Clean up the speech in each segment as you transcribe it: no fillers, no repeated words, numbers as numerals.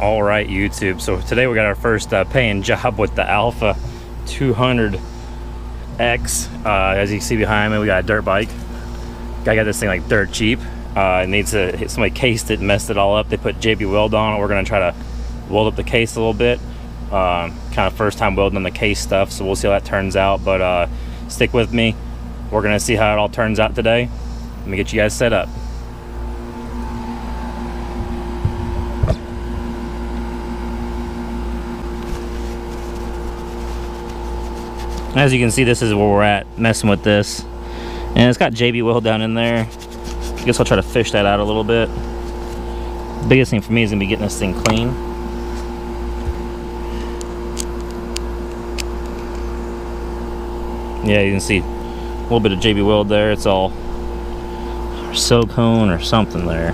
All right, YouTube. So today we got our first paying job with the AHP-200X. As you can see behind me, we got a dirt bike. Guy got this thing like dirt cheap. It needs to, somebody cased it and messed it all up. They put JB Weld on it. We're gonna try to weld up the case a little bit. Kind of first time welding on the case stuff, so we'll see how that turns out. But stick with me. We're gonna see how it all turns out today. Let me get you guys set up. As you can see, this is where we're at, messing with this. And it's got JB Weld down in there. I guess I'll try to fish that out a little bit. The biggest thing for me is gonna be getting this thing clean. Yeah, you can see a little bit of JB Weld there. It's all silicone or something there.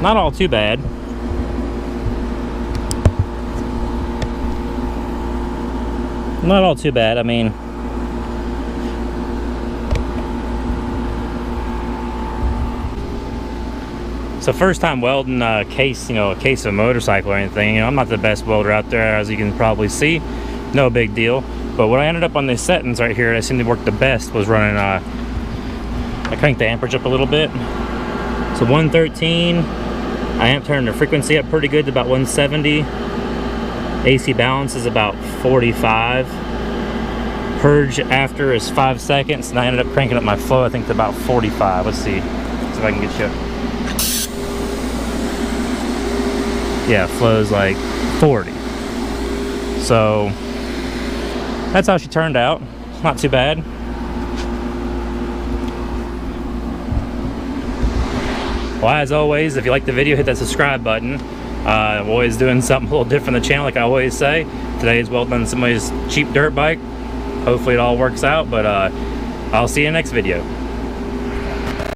not all too bad. Not all too bad. I mean, so first time welding a case, you know, a case of a motorcycle or anything. You know, I'm not the best welder out there, as you can probably see. No big deal. But what I ended up on these settings right here that seemed to work the best was running, I cranked the amperage up a little bit. So 113, I am turning the frequency up pretty good to about 170. AC balance is about 45. Purge after is 5 seconds, and I ended up cranking up my flow, I think, to about 45. Let's see. See if I can get you. Yeah, flow's like 40. So that's how she turned out. Not too bad. Well, as always, if you like the video, hit that subscribe button. I'm always doing something a little different on the channel, like I always say. Today is welding on somebody's cheap dirt bike. Hopefully it all works out, but I'll see you in the next video.